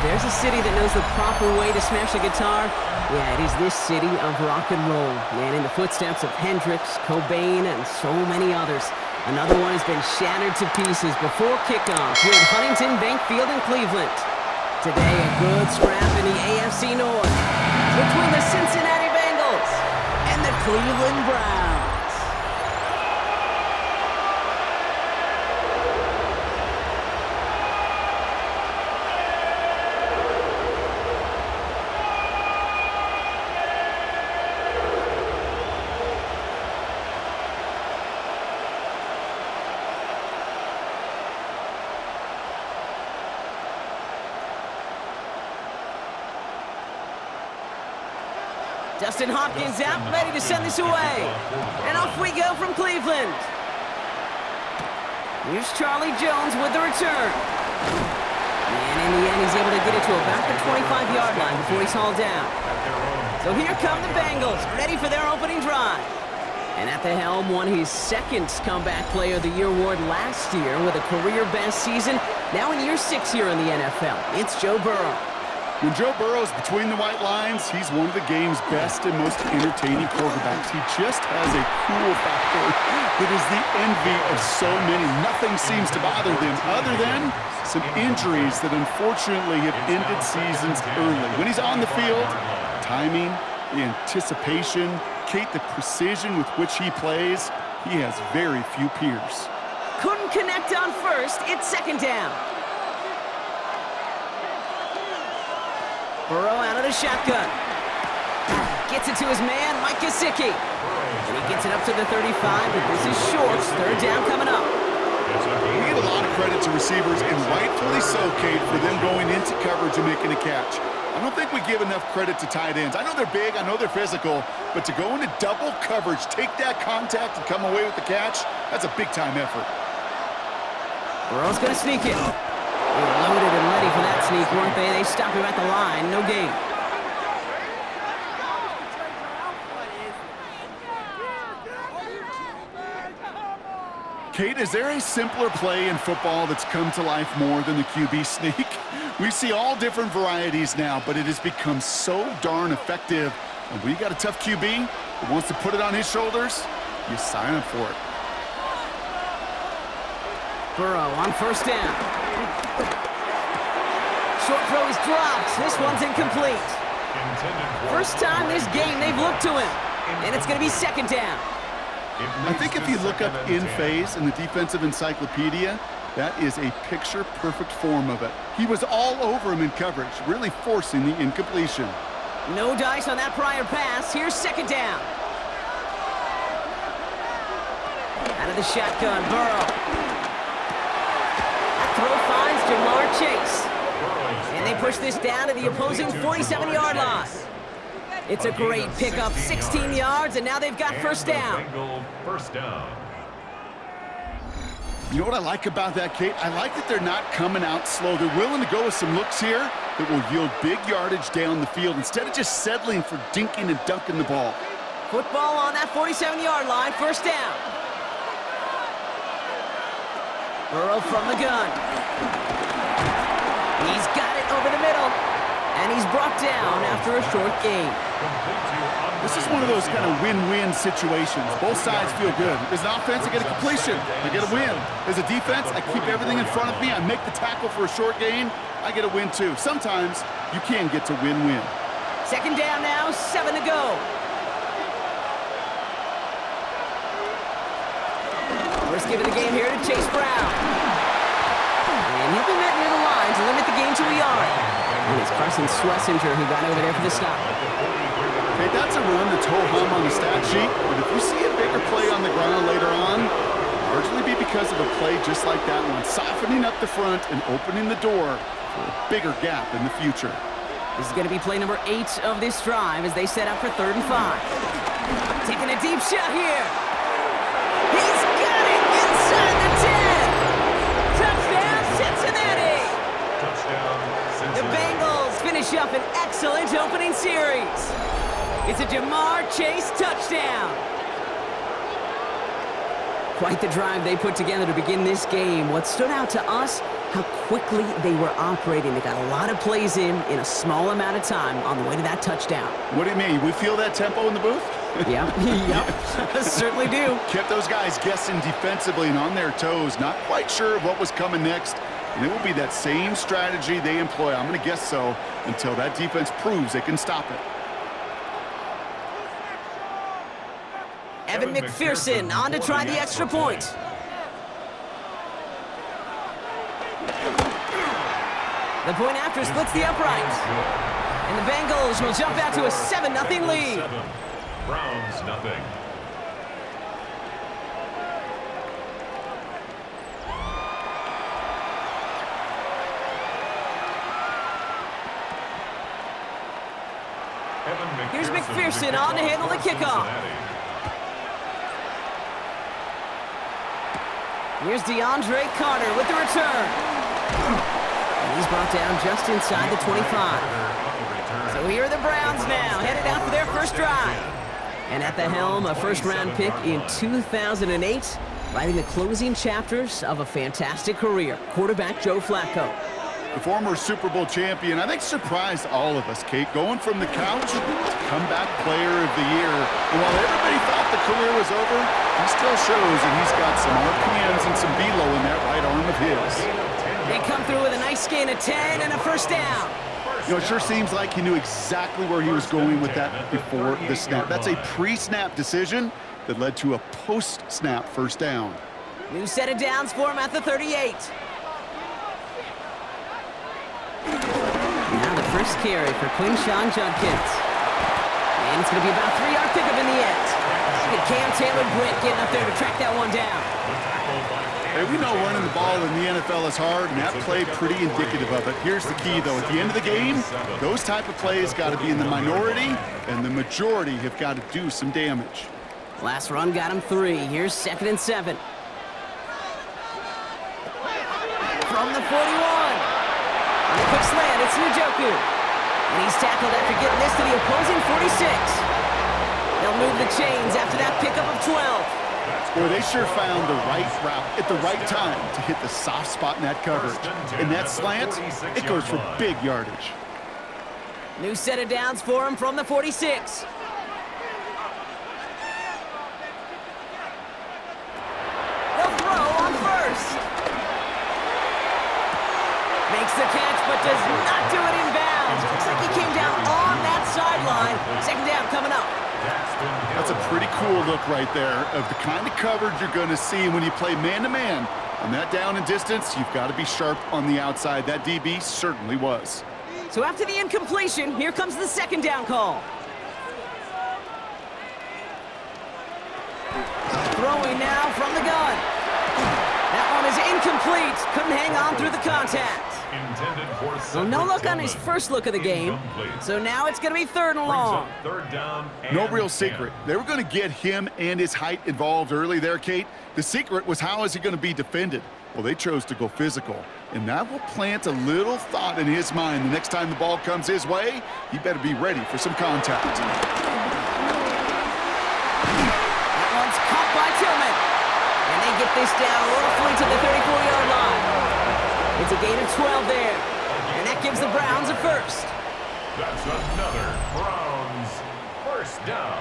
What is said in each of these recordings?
there's a city that knows the proper way to smash a guitar, yeah, it is this city of rock and roll. Man, in the footsteps of Hendrix, Cobain, and so many others. Another one has been shattered to pieces before kickoff here at Huntington Bank Field in Cleveland. Today, a good scrap in the AFC North between the Cincinnati Bengals and the Cleveland Browns. Justin Hopkins out, ready to send this away. And off we go from Cleveland. Here's Charlie Jones with the return. And in the end, he's able to get it to about the 25-yard line before he's hauled down. So here come the Bengals, ready for their opening drive. And at the helm, won his second Comeback Player of the Year award last year with a career-best season. Now in year 6 here in the NFL, it's Joe Burrow. When Joe Burrow's between the white lines, he's one of the game's best and most entertaining quarterbacks. He just has a cool factor that is the envy of so many. Nothing seems to bother them other than some injuries that unfortunately have ended seasons early. When he's on the field, timing, the anticipation, Kate, the precision with which he plays, he has very few peers. Couldn't connect on first. It's second down. Burrow out of the shotgun. Gets it to his man, Mike Gesicki. And he gets it up to the 35, but this is short. Third down coming up. We give a lot of credit to receivers, and rightfully so, Kate, for them going into coverage and making a catch. I don't think we give enough credit to tight ends. I know they're big, I know they're physical, but to go into double coverage, take that contact, and come away with the catch, that's a big-time effort. Burrow's going to sneak it. They were loaded and ready for that sneak, weren't they? They stop him at the line. No gain. Kate, is there a simpler play in football that's come to life more than the QB sneak? We see all different varieties now, but it has become so darn effective. And when you got a tough QB who wants to put it on his shoulders, you sign up for it. Burrow on first down. Short throw is dropped. This one's incomplete. First time this game they've looked to him. And it's going to be second down. I think if you look up in phase in the defensive encyclopedia, that is a picture-perfect form of it. He was all over him in coverage, really forcing the incompletion. No dice on that prior pass. Here's second down. Out of the shotgun, Burrow. That throw finds Jamar Chase. And they push this down to the opposing 47-yard line. It's a great pickup, 16 yards, and now they've got first down. You know what I like about that, Kate? I like that they're not coming out slow. They're willing to go with some looks here that will yield big yardage down the field instead of just settling for dinking and dunking the ball. Football on that 47-yard line, first down. Burrow from the gun. He's got it over the middle, and he's brought down after a short gain. This is one of those kind of win-win situations. Both sides feel good. As an offense, I get a completion. I get a win. As a defense, I keep everything in front of me. I make the tackle for a short gain. I get a win, too. Sometimes you can get to win-win. Second down now, 7 to go. First give of the game here to Chase Brown. And he'll be met near the line to limit the game to a yard. And it's Carson Schlesinger who got over there for the stop. Okay, that's a run that's ho-hum on the stat sheet, but if you see a bigger play on the ground later on, largely be because of a play just like that one, softening up the front and opening the door for a bigger gap in the future. This is going to be play number 8 of this drive as they set up for 3rd and 5. Taking a deep shot here. He's got it inside the 10. Touchdown, Cincinnati. The Bengals finish up an excellent opening series. It's a Jamar Chase touchdown. Quite the drive they put together to begin this game. What stood out to us, how quickly they were operating. They got a lot of plays in a small amount of time on the way to that touchdown. What do you mean? We feel that tempo in the booth? Yeah, yep, certainly do. Kept those guys guessing defensively and on their toes, not quite sure of what was coming next. And it will be that same strategy they employ, I'm going to guess so, until that defense proves they can stop it. Evan McPherson on to try the extra point. The point after splits the uprights. And the Bengals will jump out to a 7-0 lead. Browns nothing. Here's McPherson on to handle the kickoff. Here's DeAndre Carter with the return. And he's brought down just inside the 25. So here are the Browns now, headed out for their first drive. And at the helm, a first-round pick in 2008, writing the closing chapters of a fantastic career, quarterback Joe Flacco. The former Super Bowl champion, I think, surprised all of us, Kate, going from the couch to comeback player of the year. And while everybody thought the career was over, he still shows that he's got some RPMs and some velo in that right arm of his. They come through with a nice gain of 10 and a first down. You know, it sure seems like he knew exactly where he was going with that before the snap. That's a pre-snap decision that led to a post-snap first down. New set of downs for him at the 38. Now the first carry for Quinshawn Judkins. And it's going to be about a 3-yard pickup in the end. Look at Cam Taylor-Britt getting up there to track that one down. Hey, we know running the ball in the NFL is hard, and that play pretty indicative of it. Here's the key, though. At the end of the game, those type of plays got to be in the minority, and the majority have got to do some damage. Last run got him 3. Here's 2nd and 7. From the 41. On a quick slant, it's Njoku. And he's tackled after getting this to the opposing 46. They'll move the chains after that pickup of 12. Boy, they sure found the right route at the right time to hit the soft spot in that coverage. And that slant, it goes for big yardage. New set of downs for him from the 46. They'll throw on first. Makes the catch, but does not do it in bounds. Looks like he came down on that sideline. 2nd down coming up. That's a pretty cool look right there of the kind of coverage you're going to see when you play man-to-man. On that down and distance, you've got to be sharp on the outside. That DB certainly was. So after the incompletion, here comes the 2nd down call. Throwing now from the gun. That one is incomplete. Couldn't hang on through the contact. So no look on his first look of the game. So now it's going to be 3rd and long. No real secret. They were going to get him and his height involved early there, Kate. The secret was, how is he going to be defended? Well, they chose to go physical. And that will plant a little thought in his mind. The next time the ball comes his way, he better be ready for some contact. That one's caught by Tillman. And they get this down roughly to the 34-yard line. It's a gain of 12 there. And that gives the Browns a first. That's another Browns first down.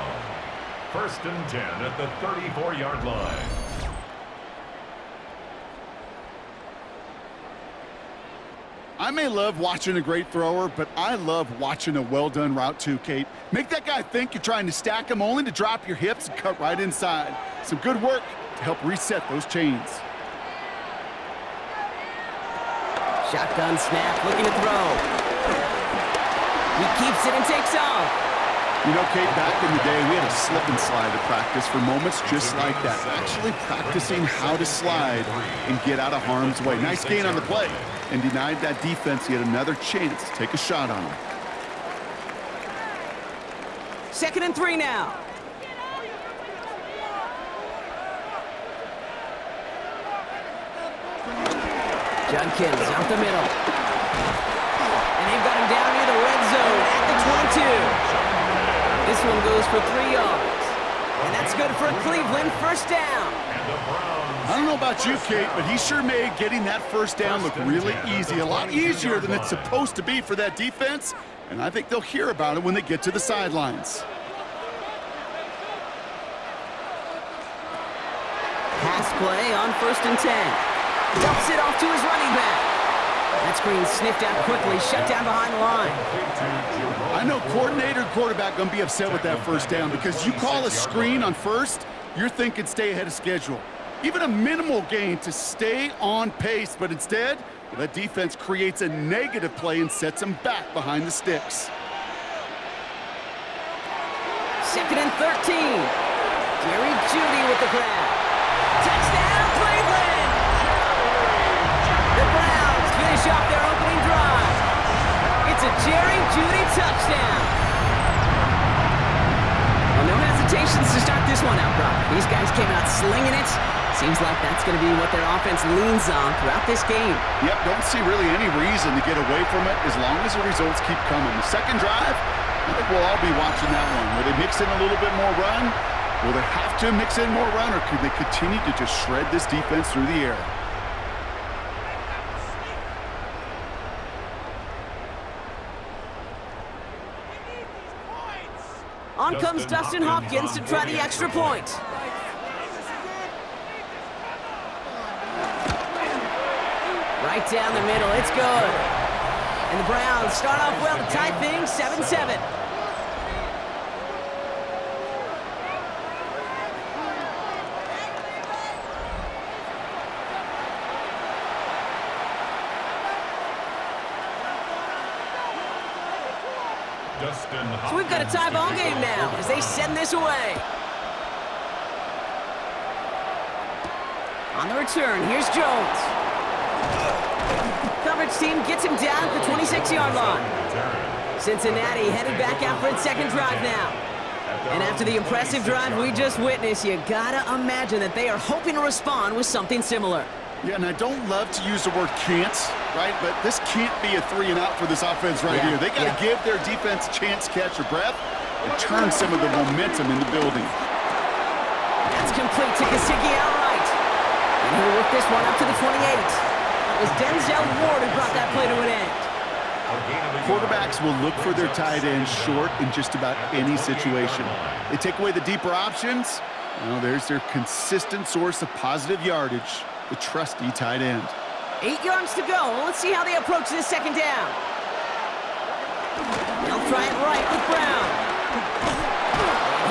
1st and 10 at the 34-yard line. I may love watching a great thrower, but I love watching a well-done route too, Kate. Make that guy think you're trying to stack him, only to drop your hips and cut right inside. Some good work to help reset those chains. Shotgun snap, looking to throw. He keeps it and takes off. You know, Kate, back in the day, we had a slip and slide at practice for moments just like that. Actually practicing how to slide and get out of harm's way. Nice gain on the play, and denied that defense yet another chance to take a shot on him. 2nd and 3 now. Judkins out the middle. And they've got him down near the red zone at the 22. This one goes for 3 yards. And that's good for Cleveland. First down. And the Browns. I don't know about you, Kate, but he sure made getting that first down look really easy. A lot easier than it's supposed to be for that defense. And I think they'll hear about it when they get to the sidelines. Pass play on 1st and 10. Dumps it off to his running back. That screen sniffed out quickly, shut down behind the line. I know coordinator and quarterback going to be upset with that first down because you call a screen on first, you're thinking stay ahead of schedule. Even a minimal gain to stay on pace, but instead, that defense creates a negative play and sets them back behind the sticks. 2nd and 13. Jerry Jeudy with the grab. Touchdown, Cleveland! The Browns finish off their opening drive. It's a Jerry Jeudy touchdown. Well, no hesitations to start this one out, Brock. These guys came out slinging it. Seems like that's going to be what their offense leans on throughout this game. Yep, don't see really any reason to get away from it as long as the results keep coming. The second drive, I think we'll all be watching that one. Will they mix in a little bit more run? Will they have to mix in more run, or could they continue to just shred this defense through the air? On comes Dustin Hopkins to try the extra point. Right down the middle, it's good. And the Browns start off well to tie things 7-7. So we've got a tie ball game now as they send this away. On the return, here's Jones. Coverage team gets him down at the 26-yard line. Cincinnati headed back out for its second drive now. And after the impressive drive we just witnessed, you gotta imagine that they are hoping to respond with something similar. Yeah, and I don't love to use the word can't, right? But this can't be a 3-and-out for this offense right here. They got to give their defense a chance to catch their breath and turn some of the momentum in the building. That's complete to Gesicki outright. And he'll work this one up to the 28. It was Denzel Ward who brought that play to an end. Quarterbacks will look for their tight end short in just about any situation. They take away the deeper options. Well, there's their consistent source of positive yardage, the trusty tight end. 8 yards to go. Let's see how they approach this second down. They'll try it right with Brown.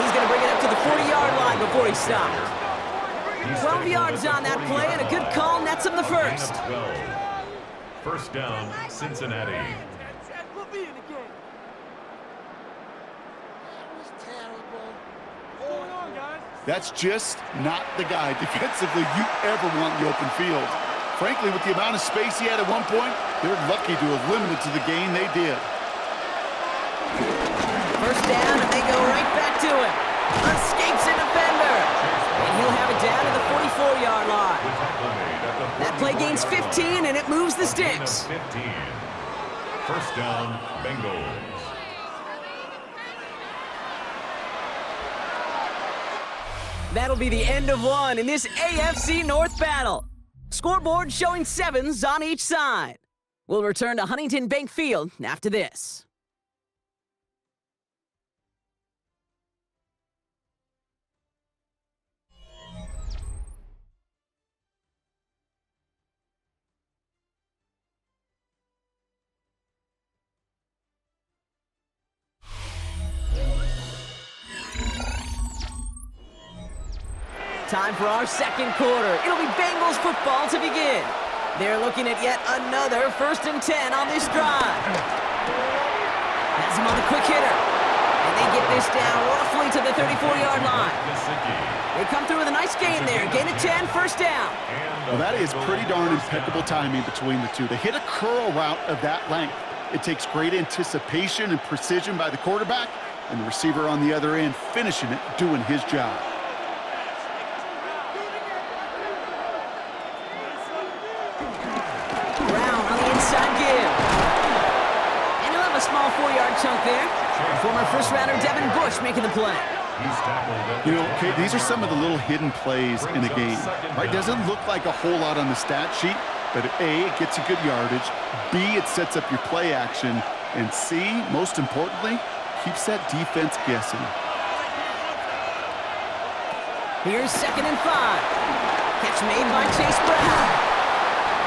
He's going to bring it up to the 40-yard line before he stopped. 12 yards on that play, and a good call nets him the first. First down, Cincinnati. That's just not the guy defensively you ever want in the open field. Frankly, with the amount of space he had at one point, they're lucky to have limited to the gain they did. First down, and they go right back to it. Escapes a defender. And he'll have it down to the 44-yard line. That play gains 15, and it moves the sticks. 15. First down, Bengals. That'll be the end of one in this AFC North battle. Scoreboard showing 7s on each side. We'll return to Huntington Bank Field after this. Time for our second quarter. It'll be Bengals football to begin. They're looking at yet another 1st and 10 on this drive. Has him on the quick hitter. And they get this down roughly to the 34-yard line. They come through with a nice gain there. Gain of 10, first down. Well, that is pretty darn impeccable timing between the two. They hit a curl route of that length. It takes great anticipation and precision by the quarterback, and the receiver on the other end finishing it, doing his job. Small 4-yard chunk there. Former first-rounder Devin Bush making the play. He's tackled at the You know, Kate, these are some of the little hidden plays in a game. Right? Doesn't look like a whole lot on the stat sheet, but A, it gets you good yardage. B, it sets up your play action. And C, most importantly, keeps that defense guessing. Here's 2nd and 5. Catch made by Chase Brown.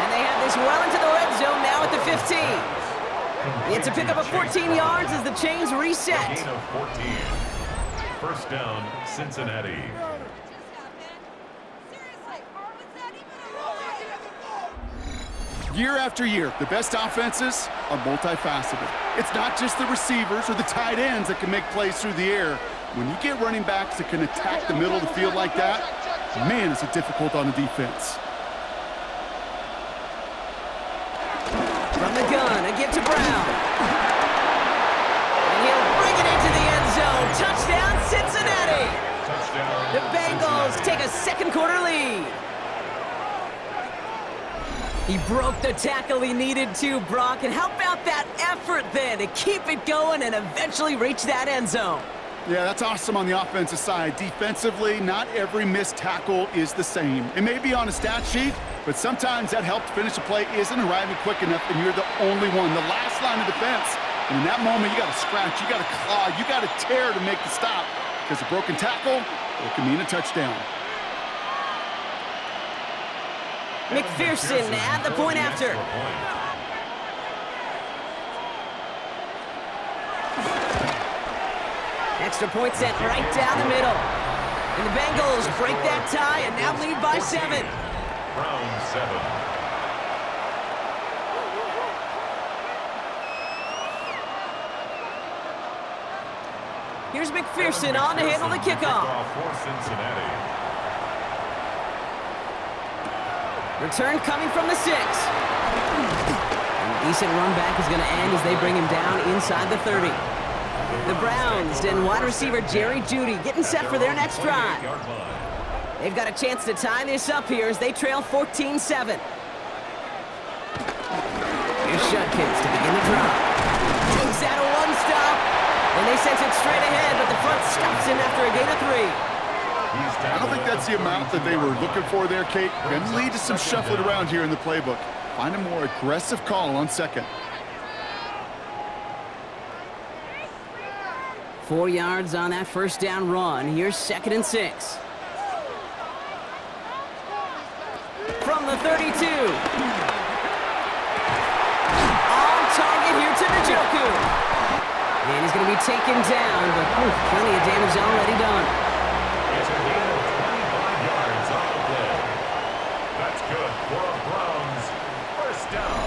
And they have this well into the red zone now at the 15. It's a pickup of 14 yards as the chains reset. Gain of 14. First down, Cincinnati. Year after year, the best offenses are multifaceted. It's not just the receivers or the tight ends that can make plays through the air. When you get running backs that can attack the middle of the field like that, man, is it difficult on the defense. From the gun, a give to Brown. And he'll bring it into the end zone. Touchdown, Cincinnati! Touchdown. The Bengals take a second quarter lead. He broke the tackle he needed to, Brock. And how about that effort then to keep it going and eventually reach that end zone? Yeah, that's awesome on the offensive side. Defensively, not every missed tackle is the same. It may be on a stat sheet, but sometimes that help to finish a play isn't arriving quick enough, and you're the only one, the last line of defense. And in that moment, you got to scratch, you got to claw, you got to tear to make the stop, because a broken tackle, it can mean a touchdown. McPherson at the point after. Extra point sent right down the middle. And the Bengals break that tie and now lead by 7. Browns 7. Here's McPherson on to handle the kickoff. For Cincinnati. Return coming from the 6. And a decent run back is going to end as they bring him down inside the 30. The Browns and wide receiver Jerry Jeudy getting set for their next drive. They've got a chance to tie this up here as they trail 14-7. Here's Judkins to begin the drive. Takes out a one-stop, and they sent it straight ahead, but the front stops him after a gain of 3. I don't think that's the amount that they were looking for there, Kate. Going to lead to some shuffling around here in the playbook. Find a more aggressive call on 2nd. 4 yards on that first down run. Here's 2nd and 6. From the 32. On target here to Njoku. And he's going to be taken down, but plenty of damage already done. It's a gain of 25 yards on the play. That's good for a Browns first down.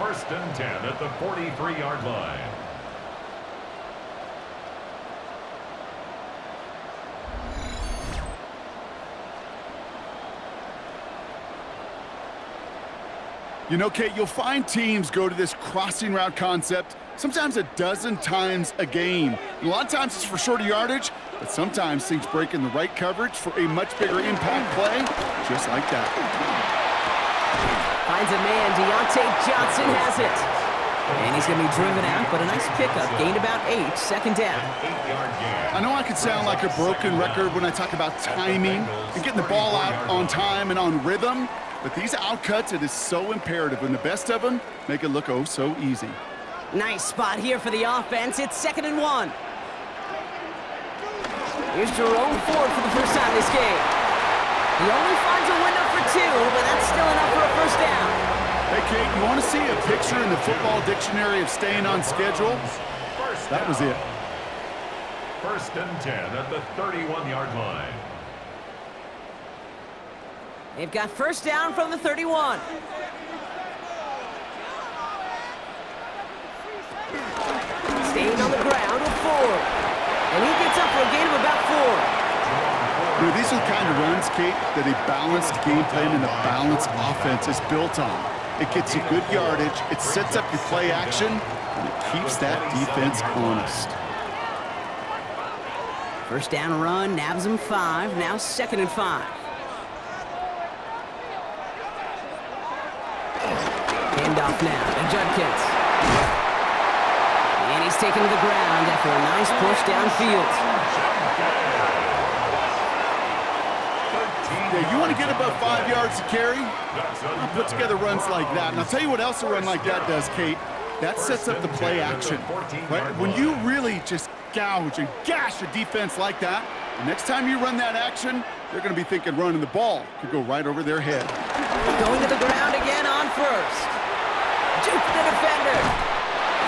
1st and 10 at the 43-yard line. You know, Kate, you'll find teams go to this crossing route concept sometimes a dozen times a game. And a lot of times it's for shorter yardage, but sometimes things break in the right coverage for a much bigger impact play, just like that. Finds a man, Deontay Johnson has it. And he's going to be driven out, but a nice pickup. Gained about 8, 2nd down. I know I could sound like a broken record when I talk about timing and getting the ball out on time and on rhythm, but these outcuts, it is so imperative, and the best of them make it look oh so easy. Nice spot here for the offense. It's 2nd and 1. Here's Jerome Ford for the first time this game. He only finds a window for 2, but that's still enough for a first down. Hey, Kate, you want to see a picture in the football dictionary of staying on schedule? That was it. 1st and 10 at the 31-yard line. They've got first down from the 31. Staying on the ground with Ford. And he gets up for a gain of about 4. You know, these are the kind of runs, Kate, that a balanced game plan and a balanced offense is built on. It gets you good yardage, it sets up your play action, and it keeps that defense honest. First down run, nabs him 5, now 2nd and 5. Hand off now to Judkins. And He's taken to the ground after a nice push downfield. Yeah, you want to get above 5 yards to carry? I'll put together runs like that. And I'll tell you what else a run like that does, Kate. That sets up the play action. Right? When you really just gouge and gash a defense like that, the next time you run that action, they're going to be thinking running the ball could go right over their head. Going to the ground again on first. Juke the defender.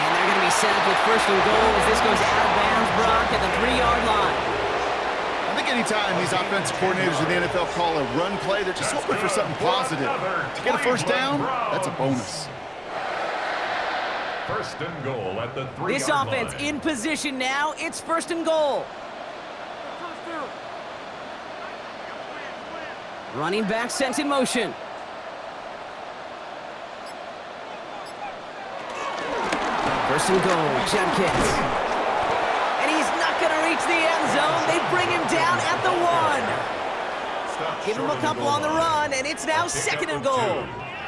And they're going to be set up with first and goal as this goes out of bounds, Brock, at the 3-yard line. I think anytime these offensive coordinators in the NFL call a run play, they're just hoping for something positive. To get a first down, that's a bonus. First and goal at the 3-yard line. This offense in position now. It's first and goal. Running back sent in motion. First and goal, Judkins. And he's not going to reach the end zone. They bring him down at the 1. Give him a couple on the run, and it's now second and goal.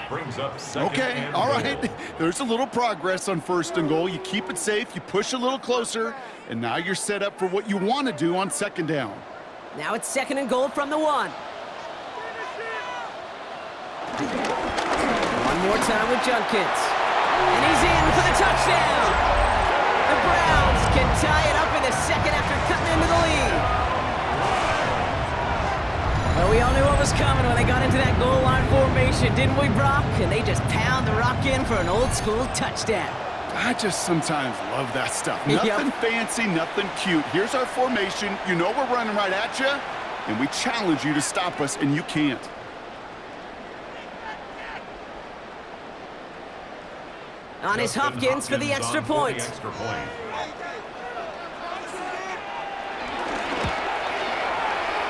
Brings up second. Okay, all right. There's a little progress on first and goal. You keep it safe, you push a little closer, and now you're set up for what you want to do on second down. Now it's second and goal from the 1. One more time with Judkins. And he's in for the touchdown. The Browns can tie it up in the second after cutting into the lead. Well, we all knew what was coming when they got into that goal line formation, didn't we, Brock? And they just pound the rock in for an old-school touchdown. I just sometimes love that stuff. Nothing fancy, nothing cute. Here's our formation. You know we're running right at you, and we challenge you to stop us, and you can't. On his Hopkins for the extra point. The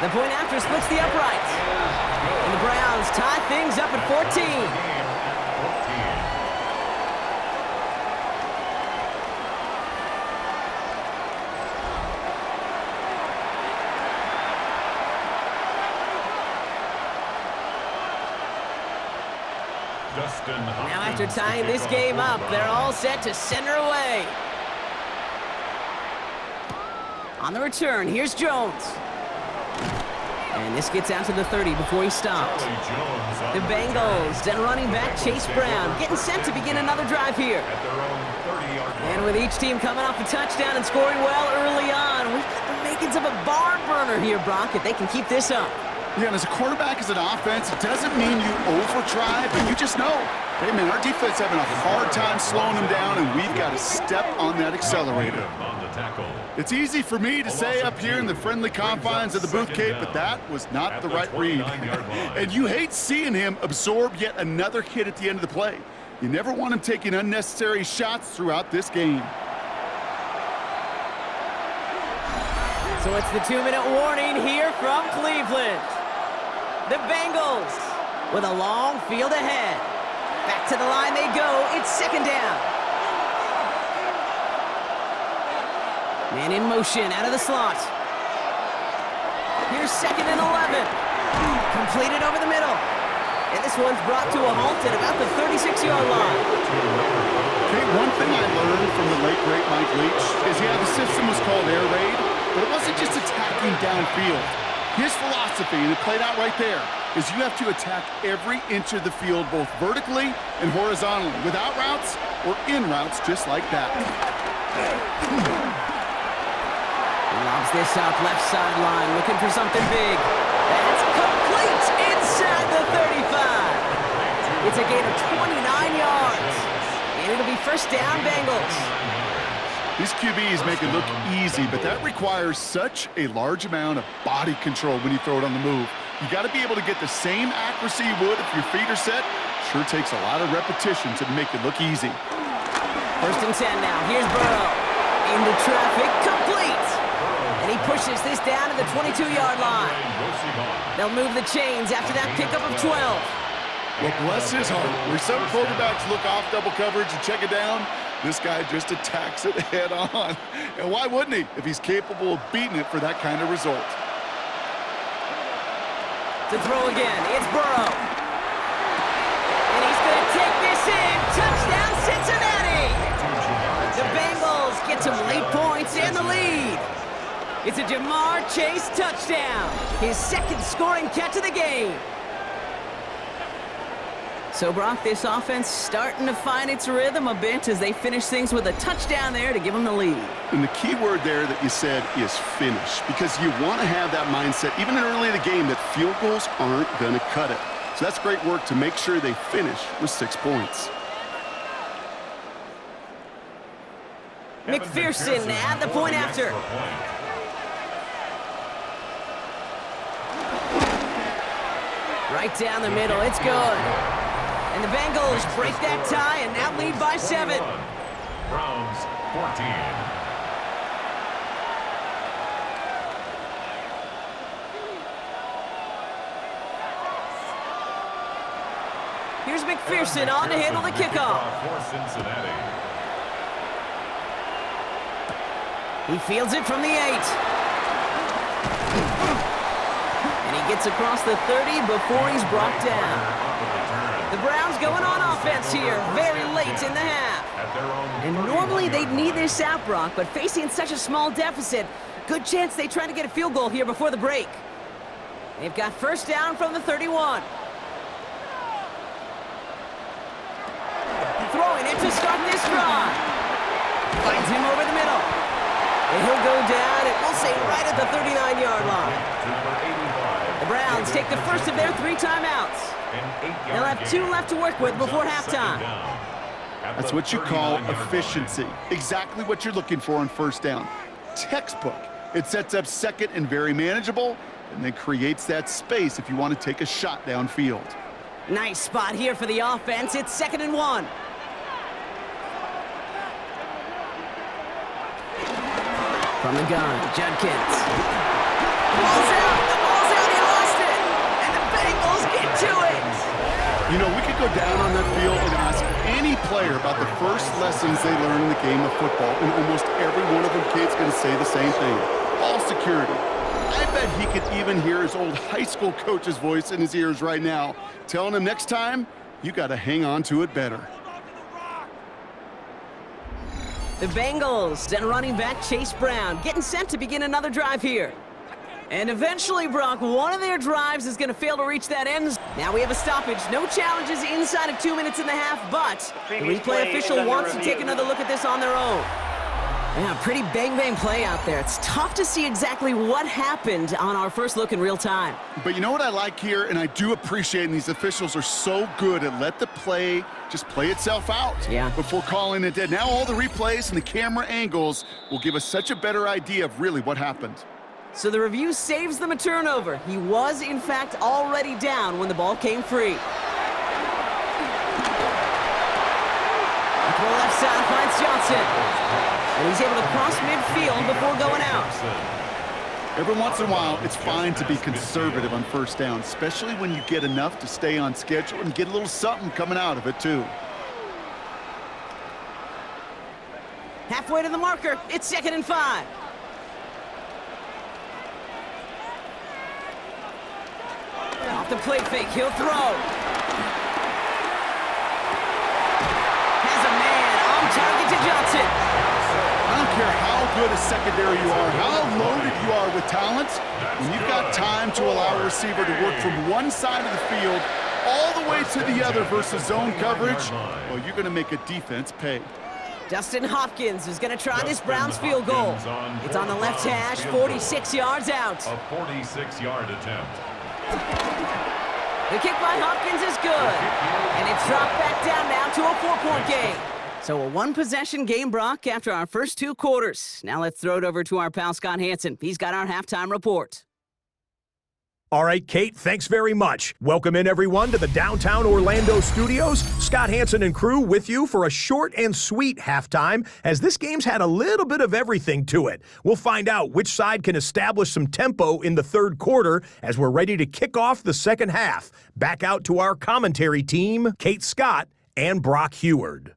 point after splits the uprights. And the Browns tie things up at 14. Now after tying this game up, they're all set to center away. On the return, here's Jones. And this gets out to the 30 before he stopped. The Bengals and running back Chase Brown getting set to begin another drive here. And with each team coming off a touchdown and scoring well early on, we've got the makings of a barn burner here, Brock, if they can keep this up. Yeah, and as a quarterback, as an offense, it doesn't mean you over-try, but you just know, hey, man, our defense having a hard time slowing them down, and we've got to step on that accelerator. It's easy for me to say up here in the friendly confines of the booth, Kate, but that was not the right read. And you hate seeing him absorb yet another hit at the end of the play. You never want him taking unnecessary shots throughout this game. So it's the 2-minute warning here from Cleveland. The Bengals with a long field ahead. Back to the line they go. It's second down. Man in motion out of the slot. Here's second and 11. Completed over the middle. And this one's brought to a halt at about the 36-yard line. Okay, one thing I learned from the late, great Mike Leach is, yeah, the system was called air raid, but it wasn't just attacking downfield. His philosophy, and it played out right there, is you have to attack every inch of the field, both vertically and horizontally, without routes or in routes, just like that. Lobs this up left sideline, looking for something big. That's complete inside the 35. It's a gain of 29 yards. And it'll be first down, Bengals. These QBs make it look easy, but that requires such a large amount of body control when you throw it on the move. You got to be able to get the same accuracy you would if your feet are set. Sure takes a lot of repetition to make it look easy. First and 10 now. Here's Burrow. Into traffic, complete. And he pushes this down to the 22-yard line. They'll move the chains after that pickup of 12. Well, bless his heart. Where some quarterbacks look off double coverage and check it down, this guy just attacks it head on. And why wouldn't he if he's capable of beating it for that kind of result? To throw again, it's Burrow. And he's going to take this in. Touchdown, Cincinnati! The Bengals get lead. It's a Jamar Chase touchdown, his second scoring catch of the game. So, Brock, this offense starting to find its rhythm a bit as they finish things with a touchdown there to give them the lead. And the key word there that you said is finish, because you want to have that mindset, even early in the game, that field goals aren't going to cut it. So that's great work to make sure they finish with 6 points. McPherson at the point after. Right down the middle, it's good. And the Bengals break that tie and now lead by 7. Browns 14. Here's McPherson on to handle the kickoff. For Cincinnati. He fields it from the 8. And he gets across the 30 before he's brought down. The Browns going on offense here, very late in the half. And normally they'd need this out, Brock, but facing such a small deficit, good chance they try to get a field goal here before the break. They've got first down from the 31. Throwing it to start this drive. Finds him over the middle. And he'll go down, and we'll say right at the 39-yard line. The Browns take the first of their 3 timeouts. They'll have 2 left to work with before halftime. That's what you call efficiency. Exactly what you're looking for on first down. Textbook. It sets up second and very manageable, and then creates that space if you want to take a shot downfield. Nice spot here for the offense. It's 2nd and 1. From the gun, Judkins. Ball's out. The ball's out. He lost it. And the Bengals get to it. You know, we could go down on that field and ask any player about the first lessons they learn in the game of football, and almost every one of them kids going to say the same thing. Ball security. I bet he could even hear his old high school coach's voice in his ears right now, telling him next time, you got to hang on to it better. The Bengals and running back Chase Brown getting set to begin another drive here. And eventually, Brock, one of their drives is going to fail to reach that end zone. Now we have a stoppage. No challenges inside of 2 minutes and a half, but the replay official wants to take another look at this on their own. Yeah, pretty bang-bang play out there. It's tough to see exactly what happened on our first look in real time. But you know what I like here, and I do appreciate, and these officials are so good at let the play just play itself out before calling it dead. Now all the replays and the camera angles will give us such a better idea of really what happened. So the review saves them a turnover. He was, in fact, already down when the ball came free. The throw left side finds Johnson. And he's able to cross midfield before going out. Every once in a while, it's fine to be conservative on first down, especially when you get enough to stay on schedule and get a little something coming out of it, too. Halfway to the marker, it's 2nd and 5. Off the play fake, he'll throw. Has a man on target to Johnson. I don't care how good a secondary you are, how loaded you are with talent, when you've got time to allow a receiver to work from one side of the field all the way to the other versus zone coverage, well, you're going to make a defense pay. Dustin Hopkins is going to try this Browns field goal. It's on the left hash, 46 yards out. A 46-yard attempt. The kick by Hopkins is good. And it's dropped back down now to a 4-point game. So a 1-possession game, Brock, after our first 2 quarters. Now let's throw it over to our pal Scott Hansen. He's got our halftime report. All right, Kate, thanks very much. Welcome in, everyone, to the downtown Orlando studios. Scott Hansen and crew with you for a short and sweet halftime, as this game's had a little bit of everything to it. We'll find out which side can establish some tempo in the third quarter as we're ready to kick off the second half. Back out to our commentary team, Kate Scott and Brock Heward.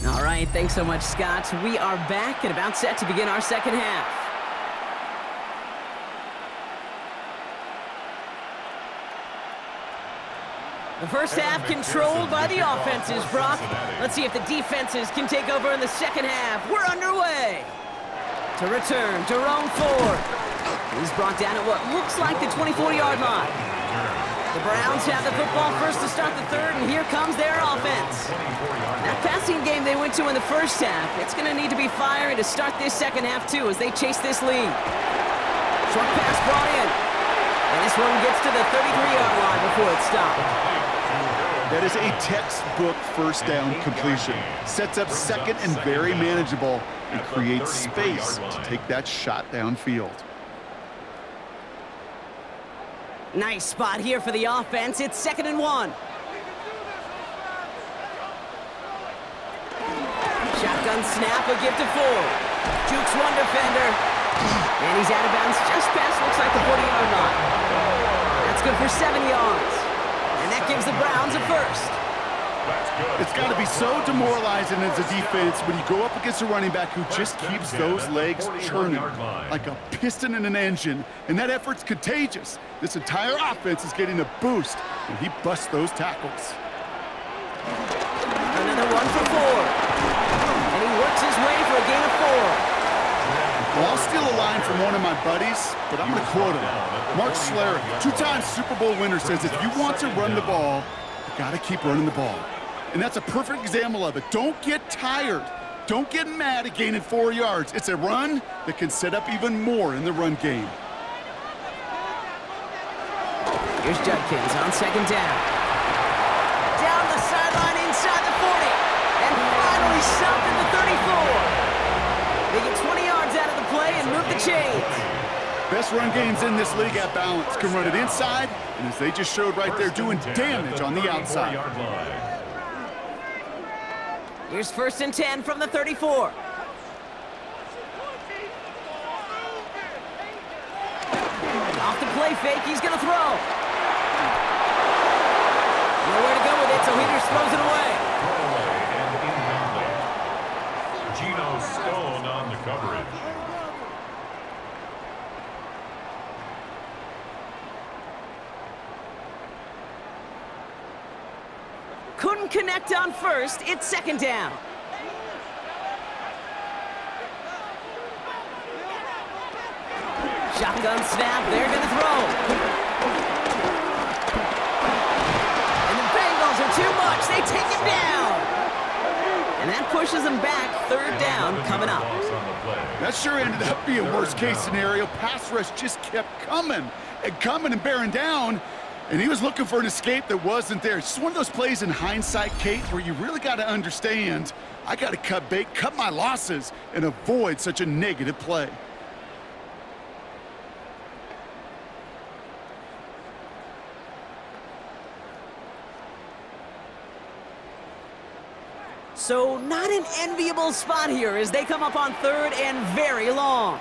All right, thanks so much, Scott. We are back and about set to begin our second half. The first half controlled by the offenses, Brock. Let's see if the defenses can take over in the second half. We're underway. To return, Jerome Ford. He's brought down at what looks like the 24-yard line. The Browns have the football first to start the third, and here comes their offense. That passing game they went to in the first half, it's going to need to be fiery to start this second half, too, as they chase this lead. Short pass brought in. And this one gets to the 33-yard line before it's stopped. That is a textbook first down completion. Sets up second and very manageable and creates space to take that shot downfield. Nice spot here for the offense. It's 2nd and 1. Shotgun snap, a give to Ford. Jukes one defender. And he's out of bounds just past, looks like the 40-yard line. That's good for 7 yards. And that gives the Browns a first. It's got to be so demoralizing as a defense when you go up against a running back who just keeps those legs churning like a piston in an engine, and that effort's contagious. This entire offense is getting a boost, and he busts those tackles. Another one for Ford. And he works his way for a gain of 4. Well, I'll steal a line from one of my buddies, but I'm going to quote him. Mark Schlereth, 2-time Super Bowl winner, says if you want to run the ball, you got to keep running the ball. And that's a perfect example of it. Don't get tired. Don't get mad at gaining 4 yards. It's a run that can set up even more in the run game. Here's Judkins on 2nd down. Down the sideline inside the 40. And finally stopped at the 34. They get 20 yards out of the play and move the chains. Best run games in this league at balance. Can run it inside, and as they just showed right there, doing damage on the outside. Here's 1st and 10 from the 34. Off the play fake, he's going to throw. Nowhere to go with it, so he just throws it away. Geno Stone on the coverage. Couldn't connect on first. It's 2nd down. Shotgun snap. They're going to throw. And the Bengals are too much. They take him down. And that pushes them back. 3rd down coming up. That sure ended up being worst case scenario. Pass rush just kept coming and bearing down. And he was looking for an escape that wasn't there. It's just one of those plays in hindsight, Kate, where you really got to understand, I got to cut bait, cut my losses, and avoid such a negative play. So not an enviable spot here as they come up on 3rd and very long.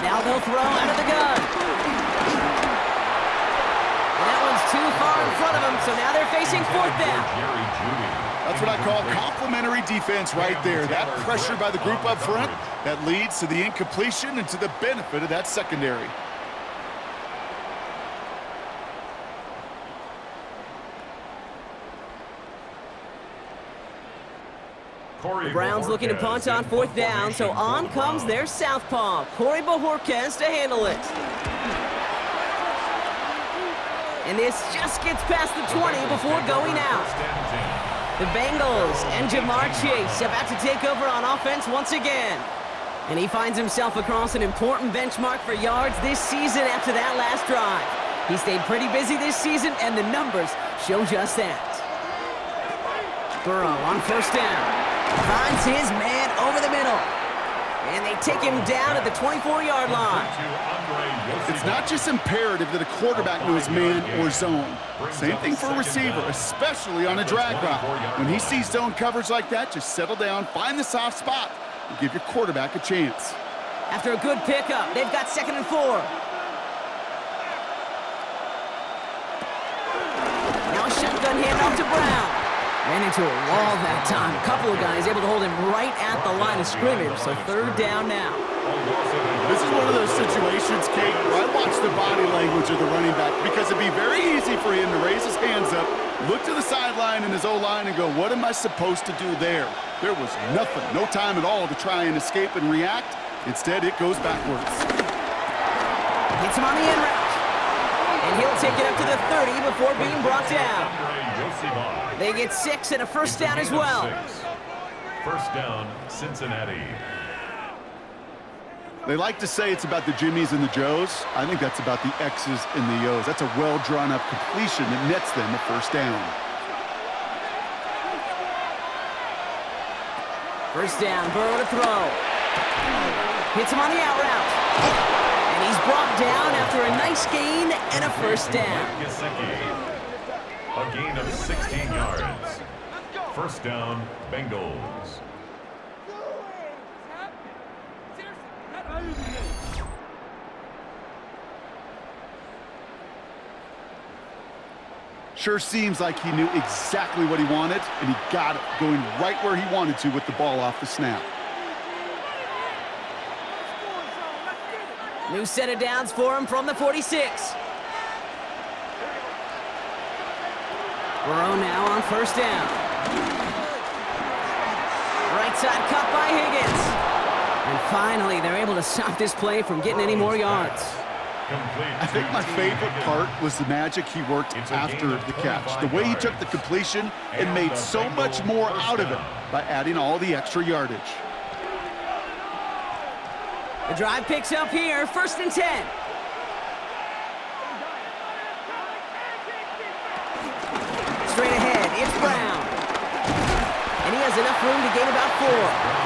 Now they'll throw out of the gun. Too far in front of them, so now they're facing 4th down. That's what I call complimentary defense right there. That pressure by the group up front, that leads to the incompletion and to the benefit of that secondary. The Browns looking to punt on 4th down, so on comes their southpaw, Corey Bojorquez, to handle it. And this just gets past the 20 before going out. The Bengals and Jamar Chase about to take over on offense once again. And he finds himself across an important benchmark for yards this season after that last drive. He stayed pretty busy this season, and the numbers show just that. Burrow on 1st down. Finds his man over the middle. And they take him down at the 24-yard line. It's not just imperative that a quarterback knows man or zone. Same thing for a receiver, especially on a drag route. When he sees zone coverage like that, just settle down, find the soft spot, and give your quarterback a chance. After a good pickup, they've got 2nd and 4. Now a shotgun handoff to Brown. And into a wall that time. A couple of guys able to hold him right at the line of scrimmage, so third down now. This is one of those situations, Kate, where I watch the body language of the running back because it'd be very easy for him to raise his hands up, look to the sideline in his O-line and go, what am I supposed to do there? There was nothing, no time at all to try and escape and react. Instead, it goes backwards. Hits him on the in route. And he'll take it up to the 30 before being brought down. They get 6 and a first down as well. First down, Cincinnati. They like to say it's about the Jimmies and the Joes. I think that's about the X's and the O's. That's a well-drawn-up completion that nets them a first down. First down, Burrow to throw. Hits him on the out route. And he's brought down after a nice gain and a first down. A gain of 16 yards. First down, Bengals. Sure seems like he knew exactly what he wanted, and he got it, going right where he wanted to with the ball off the snap. New set of downs for him from the 46. Burrow now on first down. Right side cut by Higgins. And finally, they're able to stop this play from getting any more yards. I think my favorite part was the magic he worked after the catch. The way he took the completion and made so much more out of it by adding all the extra yardage. The drive picks up here, first and 10. Straight ahead, it's Brown. And he has enough room to gain about 4.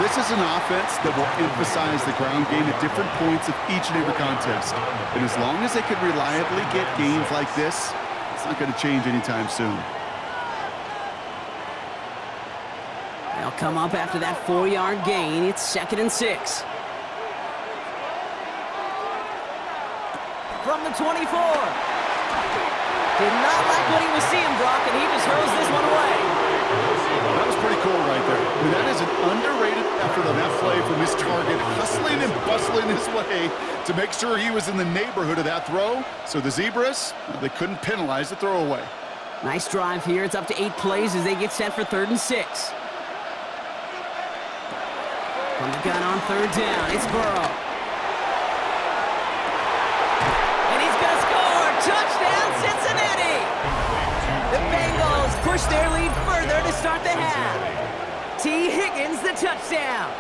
This is an offense that will emphasize the ground game at different points of each and every contest. And as long as they can reliably get games like this, it's not going to change anytime soon. They'll come up after that 4-yard gain. It's second and 6. From the 24. Did not like what he was seeing, Brock, and he just hurls this one away. That was pretty cool right there. I mean, that is an underrated effort on that play from his target, hustling and bustling his way to make sure he was in the neighborhood of that throw. So the Zebras, they couldn't penalize the throwaway. Nice drive here. It's up to 8 plays as they get set for third and 6. From the gun on third down, it's Burrow. And he's going to score! Touchdown, Cincinnati! The Bengals push their lead further to start the half. T. Higgins, the touchdown.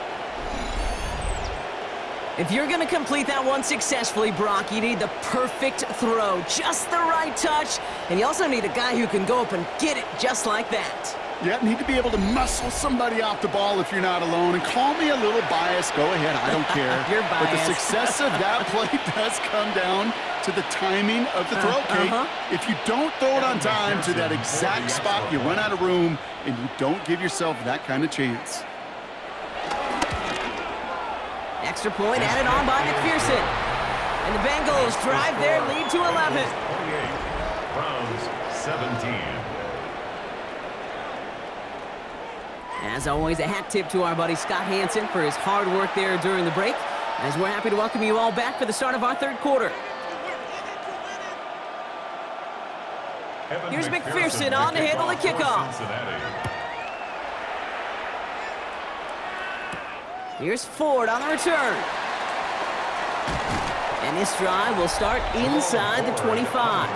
If you're going to complete that one successfully, Brock, you need the perfect throw, just the right touch, and you also need a guy who can go up and get it just like that. Yeah, need to be able to muscle somebody off the ball if you're not alone. And call me a little biased. Go ahead, I don't care. You're biased. But the success of that play does come down to the timing of the throw, Kate. If you don't throw it on time to that exact spot, you run out of room, and you don't give yourself that kind of chance. Extra point added on by McPherson. And the Bengals drive their lead to 11. 28. Browns 17. As always, a hat tip to our buddy Scott Hansen for his hard work there during the break, as we're happy to welcome you all back for the start of our third quarter. Here's McPherson on to handle the kickoff. Here's Ford on the return. And this drive will start inside the 25.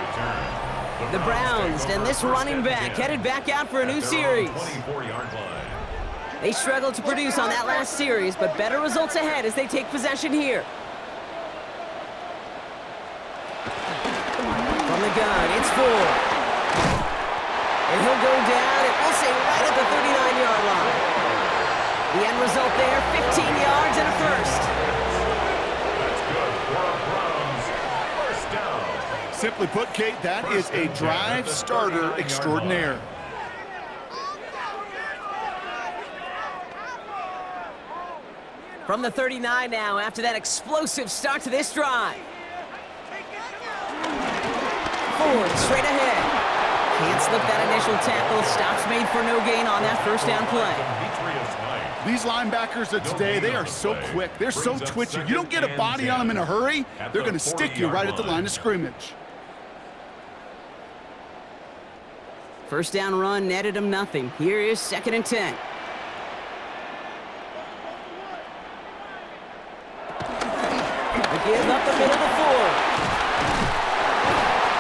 The Browns and this running back headed back out for a new series. They struggled to produce on that last series, but better results ahead as they take possession here. From the gun, it's Ford. And he'll go down, and we'll say right at the 39-yard line. The end result there, 15 yards and a first. That's good for Browns. First down. Simply put, Kate, that is a drive starter extraordinaire. From the 39 now, after that explosive start to this drive. Ford straight ahead. Can't slip that initial tackle. Stops made for no gain on that first down play. These linebackers of today, they are so quick. They're so twitchy. You don't get a body on them in a hurry, they're going to stick you right at the line of scrimmage. First down run netted him nothing. Here is 2nd and 10. Give up the middle of the 4.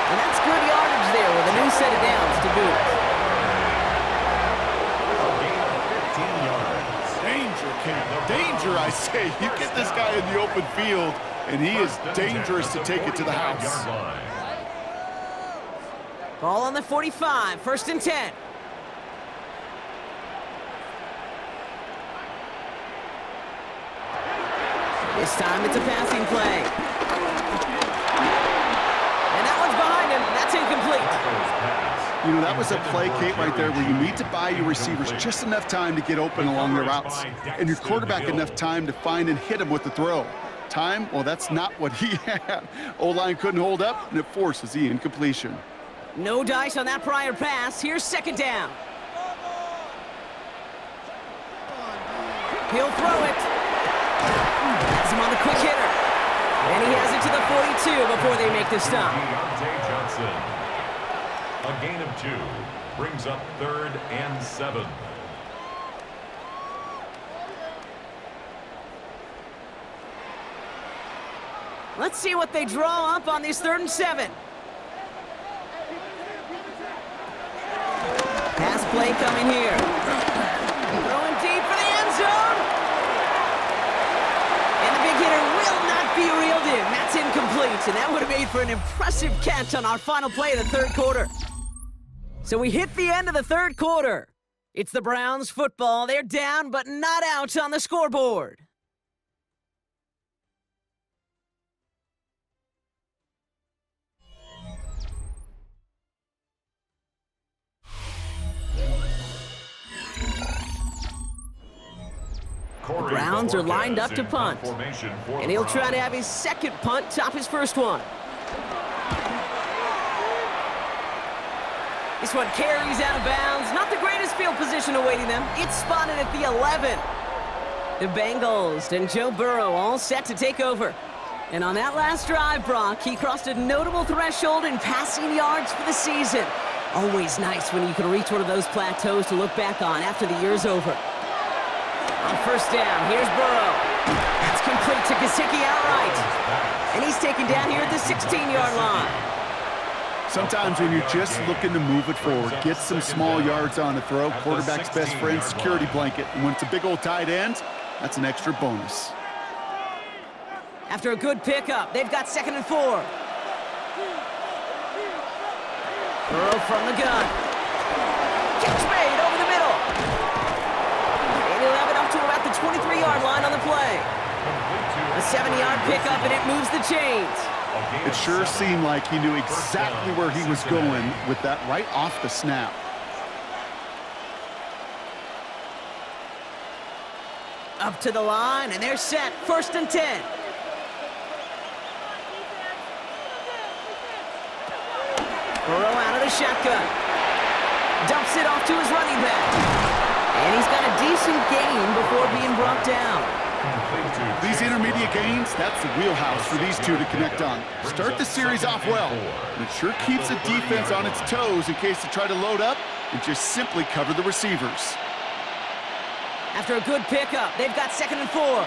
And that's good yardage there with a new set of downs to boot. Danger, Ken. Danger, I say. You get this guy in the open field, and he is dangerous to take it to the house. Ball on the 45, 1st and 10. This time it's a passing play. And that one's behind him. That's incomplete. You know, that was a play, Kate, right there where you need to buy your receivers just enough time to get open along their routes, and your quarterback enough time to find and hit him with the throw. Time, well, that's not what he had. O-line couldn't hold up, and it forces the incompletion. No dice on that prior pass. Here's 2nd down. He'll throw it. Has him on the quick hitter. And he has it to the 42 before they make the stop. Johnson. A gain of 2 brings up 3rd and 7. Let's see what they draw up on this 3rd and 7. Pass play coming here. Throwing deep for the end zone. And the big hitter will not be reeled in. That's incomplete, and that would have made for an impressive catch on our final play of the 3rd quarter. So we hit the end of the 3rd quarter. It's the Browns football. They're down, but not out on the scoreboard. The Browns are lined up to punt. And he'll try to have his 2nd punt top his 1st one. This one carries out of bounds. Not the greatest field position awaiting them. It's spotted at the 11. The Bengals and Joe Burrow all set to take over. And on that last drive, Brock, he crossed a notable threshold in passing yards for the season. Always nice when you can reach one of those plateaus to look back on after the year's over. On 1st down, here's Burrow. That's complete to Gesicki outright. And he's taken down here at the 16-yard line. Sometimes when you're just looking to move it forward, get some small yards on the throw, quarterback's best friend, security blanket. And when it's a big old tight end, that's an extra bonus. After a good pickup, they've got 2nd and 4. Burrow from the gun. Catch made over the middle. And he'll have it up to about the 23-yard line on the play. A 70-yard pickup, and it moves the chains. It sure seemed like he knew exactly where he was going with that right off the snap. Up to the line, and they're set. 1st and 10. Burrow out of the shotgun. Dumps it off to his running back. And he's got a decent gain before being brought down. These intermediate gains, that's the wheelhouse for these two to connect on. Start the series off well, and it sure keeps the defense on its toes in case they try to load up and just simply cover the receivers. After a good pickup, they've got 2nd and 4.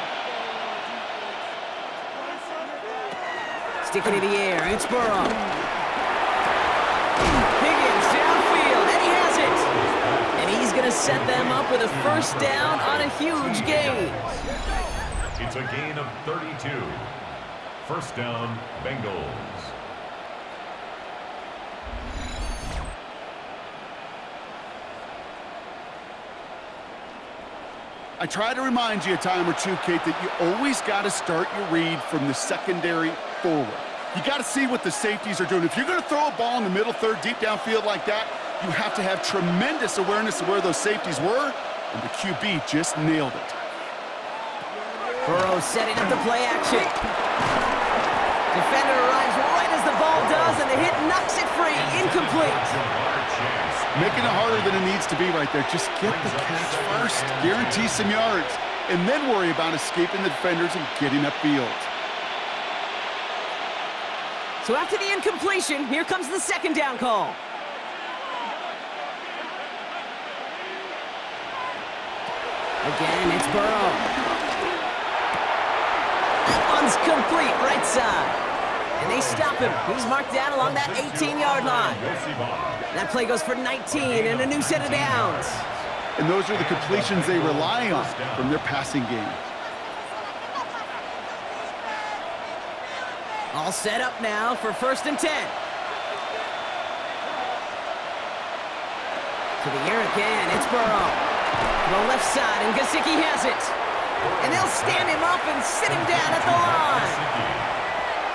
Sticking in the air, it's Burrow. Higgins downfield, and he has it. And he's going to set them up with a 1st down on a huge gain. It's a gain of 32. 1st down, Bengals. I try to remind you a time or two, Kate, that you always got to start your read from the secondary forward. You got to see what the safeties are doing. If you're going to throw a ball in the middle third, deep downfield like that, you have to have tremendous awareness of where those safeties were, and the QB just nailed it. Burrow setting up the play action. Defender arrives right as the ball does, and the hit knocks it free. Incomplete. Making it harder than it needs to be right there. Just get the catch first. Guarantee some yards. And then worry about escaping the defenders and getting upfield. So after the incompletion, here comes the second down call. Again, it's Burrow. That one's complete, right side. And they stop him. He's marked down along that 18-yard line. That play goes for 19 and a new set of downs. And those are the completions they rely on from their passing game. All set up now for 1st and 10. To the air again, it's Burrow. To the left side, and Gesicki has it. And they'll stand him up and sit him down at the line.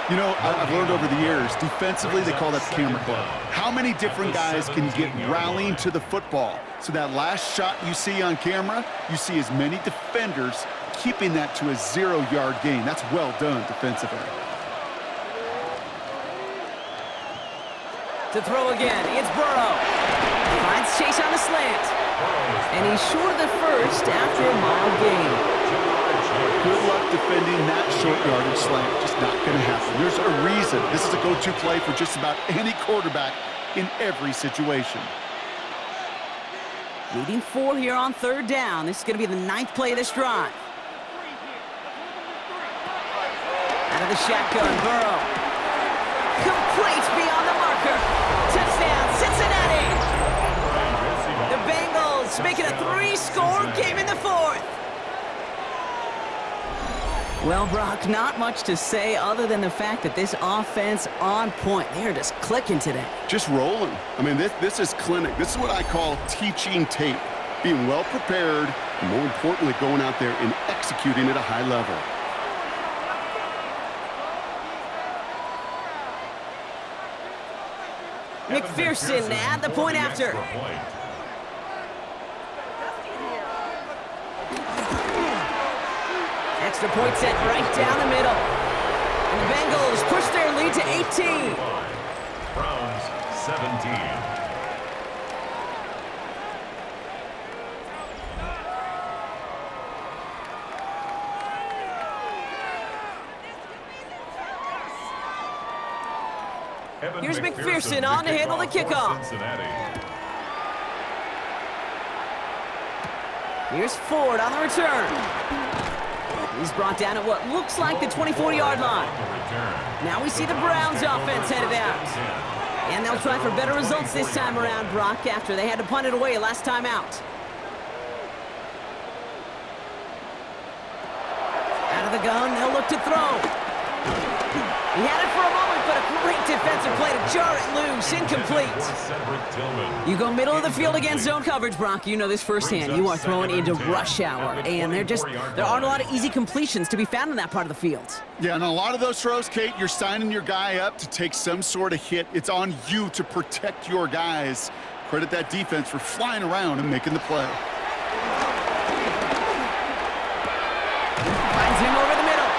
You know, I've learned over the years, defensively, they call that the camera club. How many different guys can get rallying to the football? So that last shot you see on camera, you see as many defenders keeping that to a 0-yard gain. That's well done defensively. To throw again, it's Burrow. He finds Chase on the slant. And he's short of the first after a mild gain. Good luck defending that short yardage slant. Just not going to happen. There's a reason. This is a go-to play for just about any quarterback in every situation. Leading 4 here on 3rd down. This is going to be the 9th play of this drive. Out of the shotgun, Burrow. Complete beyond the marker. Touchdown, Cincinnati. The Bengals making a 3-score game in the 4th. Well, Brock, not much to say other than the fact that this offense on point. They are just clicking today. Just rolling. I mean, this is clinic. This is what I call teaching tape. Being well prepared, and more importantly, going out there and executing at a high level. McPherson at the point after. Extra point set right down the middle. And the Bengals push their lead to 18. Browns 17. Here's McPherson on to handle the kickoff. Here's Ford on the return. He's brought down at what looks like the 24-yard line. Now we see the Browns offense headed out. And they'll try for better results this time around, Brock, after they had to punt it away last time out. Out of the gun, they'll look to throw. He had it for a moment, but a great defensive play to jar it loose. Incomplete. You go middle of the field against zone coverage, Brock. You know this firsthand. You are throwing into rush hour, and there aren't a lot of easy completions to be found in that part of the field. Yeah, and a lot of those throws, Kate, you're signing your guy up to take some sort of hit. It's on you to protect your guys. Credit that defense for flying around and making the play. Finds him over the middle.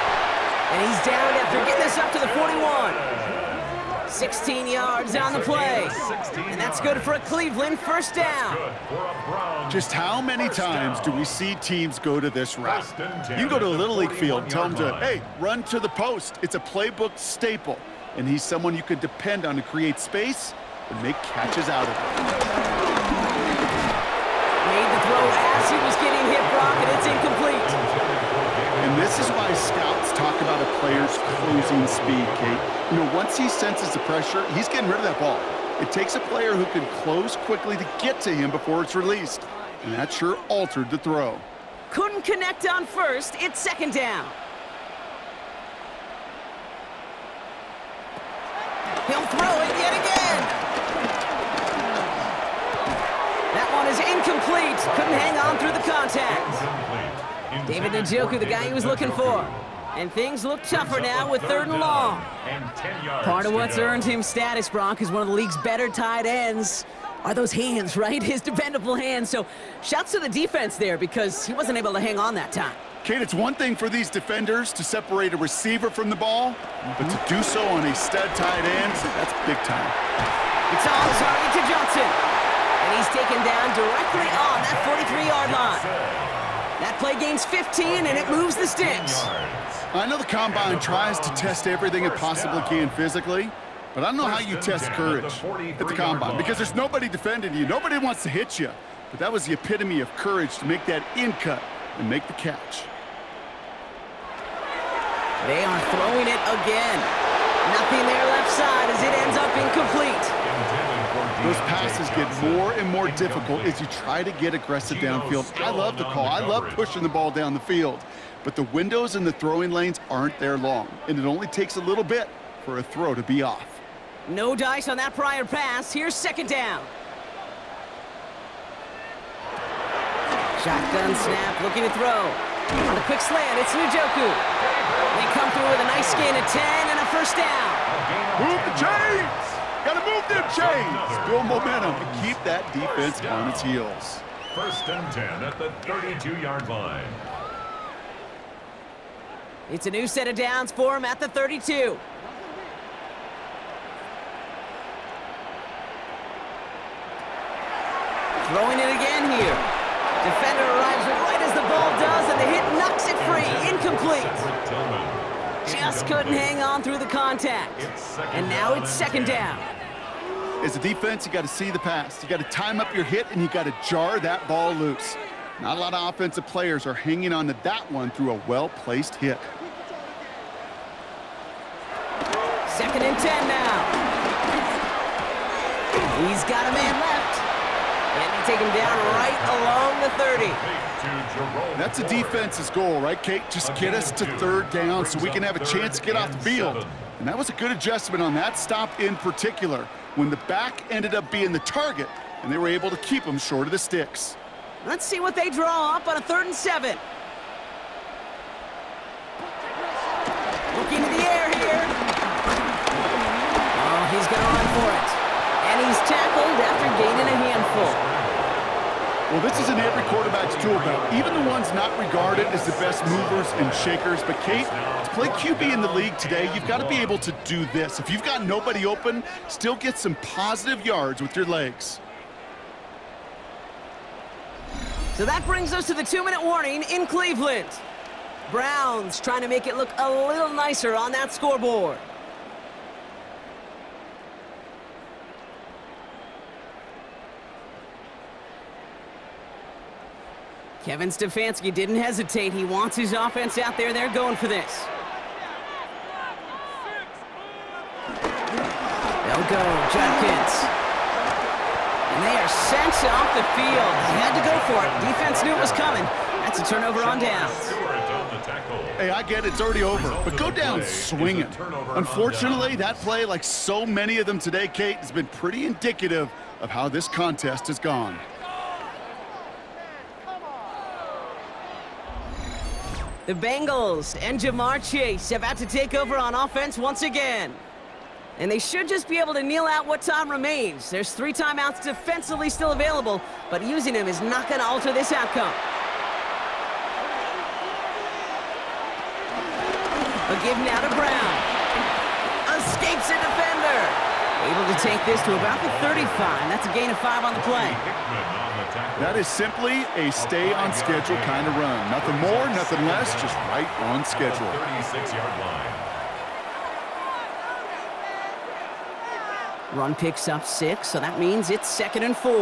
And he's down after getting this up to the 41. 16 yards on the play. And that's good for a Cleveland first down. Just how many times do we see teams go to this route? You go to a Little League field, tell them to, hey, run to the post. It's a playbook staple. And he's someone you could depend on to create space and make catches out of it. Made the throw as he was getting hit, Brock, and it's incomplete. And this is why scouts talk about a player's closing speed, Kate. You know, once he senses the pressure, he's getting rid of that ball. It takes a player who can close quickly to get to him before it's released. And that sure altered the throw. Couldn't connect on first. It's 2nd down. He'll throw it yet again. That one is incomplete. Couldn't hang on through the contact. David Njoku, the guy he was looking for. And things look tougher now with 3rd and long. Part of what's earned him status, Brock, is one of the league's better tight ends. Are those hands, right? His dependable hands. So shouts to the defense there because he wasn't able to hang on that time. Kate, it's one thing for these defenders to separate a receiver from the ball, but to do so on a stud tight end, that's big time. It's on target to Johnson. And he's taken down directly on that 43-yard line. That play gains 15, and it moves the sticks. I know the Combine tries to test everything it possibly can physically, but I don't know how you test courage at the Combine because there's nobody defending you. Nobody wants to hit you. But that was the epitome of courage to make that in cut and make the catch. They are throwing it again. Nothing there left side as it ends up incomplete. Those passes get more and more difficult as you try to get aggressive downfield. I love the call. I love pushing the ball down the field. But the windows in the throwing lanes aren't there long, and it only takes a little bit for a throw to be off. No dice on that prior pass. Here's second down. Shotgun snap, looking to throw. On the quick slant, it's Njoku. They come through with a nice gain of 10 and a first down. Move the chains! Gotta move them chains! Build momentum and keep that defense on its heels. First and 10 at the 32-yard line. It's a new set of downs for him at the 32. Throwing it again here. Defender arrives right as the ball does, and the hit knocks it free. Incomplete. Just couldn't hang on through the contact. And now it's second down. As a defense, you got to see the pass. You got to time up your hit, and you got to jar that ball loose. Not a lot of offensive players are hanging on to that one through a well-placed hit. Second and 10 now. He's got a man left. And they take him down right along the 30. That's a defense's goal, right, Kate? Just get us to third down so we can have a chance to get off the field. And that was a good adjustment on that stop in particular, when the back ended up being the target, and they were able to keep him short of the sticks. Let's see what they draw up on a 3rd and 7. Looking to the air here. Oh, he's going to run for it. And he's tackled after gaining a handful. Well, this is in every quarterback's tool belt, even the ones not regarded as the best movers and shakers. But, Kate, to play QB in the league today, you've got to be able to do this. If you've got nobody open, still get some positive yards with your legs. So that brings us to the 2-minute warning in Cleveland. Browns trying to make it look a little nicer on that scoreboard. Kevin Stefanski didn't hesitate. He wants his offense out there. They're going for this. They'll go, Judkins. And they are sent off the field. They had to go for it. Defense knew it was coming. That's a turnover on downs. Hey, I get it. It's already over. But go down swinging. Unfortunately, that play, like so many of them today, Kate, has been pretty indicative of how this contest has gone. The Bengals and Jamar Chase about to take over on offense once again. And they should just be able to kneel out what time remains. There's 3 timeouts defensively still available, but using them is not going to alter this outcome. A give now to Brown. Escapes a defender. Able to take this to about the 35. That's a gain of 5 on the play. That is simply a stay-on-schedule kind of run. Nothing more, nothing less, just right on schedule. 36-yard line. Run picks up 6, so that means it's 2nd and 4.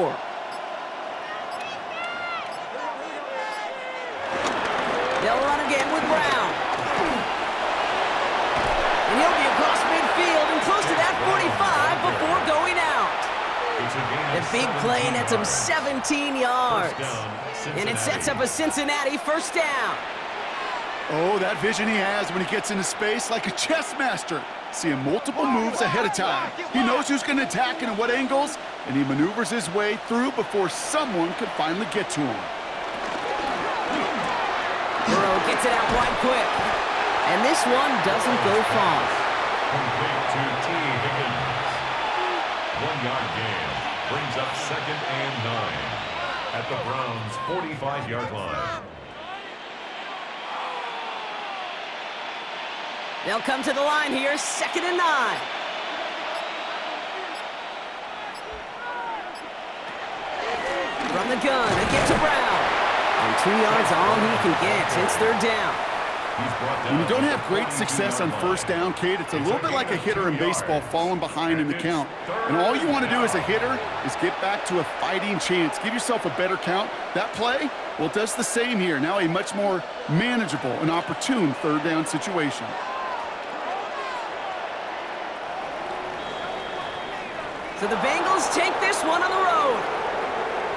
They'll run again with Brown. And he'll be across midfield and close to that 45 before going out. The big play nets him 17 yards. And it sets up a Cincinnati first down. Oh, that vision he has when he gets into space like a chess master. Seeing multiple moves ahead of time. He knows who's going to attack and at what angles, and he maneuvers his way through before someone could finally get to him. Burrow gets it out wide quick. And this one doesn't go far. Complete to T. Higgins. 1-yard gain. Brings up 2nd and 9 at the Browns' 45-yard line. They'll come to the line here, 2nd and 9. From the gun, a get to Brown. And 2 yards all he can get. It's third down. When you don't have great success on first down, Kate, it's a little bit like a hitter in baseball falling behind in the count. And all you want to do as a hitter is get back to a fighting chance. Give yourself a better count. That play, well, it does the same here. Now a much more manageable and opportune third down situation. So the Bengals take this one on the road.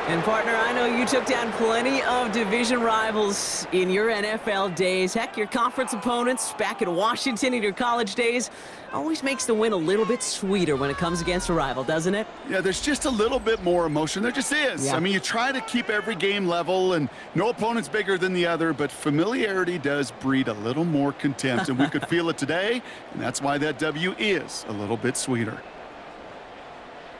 And, partner, I know you took down plenty of division rivals in your NFL days. Heck, your conference opponents back in Washington in your college days always makes the win a little bit sweeter when it comes against a rival, doesn't it? Yeah, there's just a little bit more emotion. There just is. Yeah. I mean, you try to keep every game level, and no opponent's bigger than the other, but familiarity does breed a little more contempt, and we could feel it today, and that's why that W is a little bit sweeter.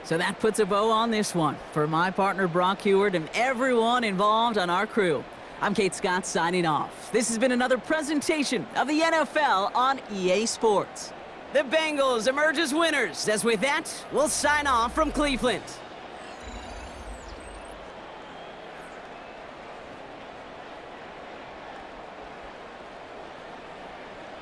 So that puts a bow on this one. For my partner, Brock Heward, and everyone involved on our crew, I'm Kate Scott signing off. This has been another presentation of the NFL on EA Sports. The Bengals emerge as winners, as with that, we'll sign off from Cleveland.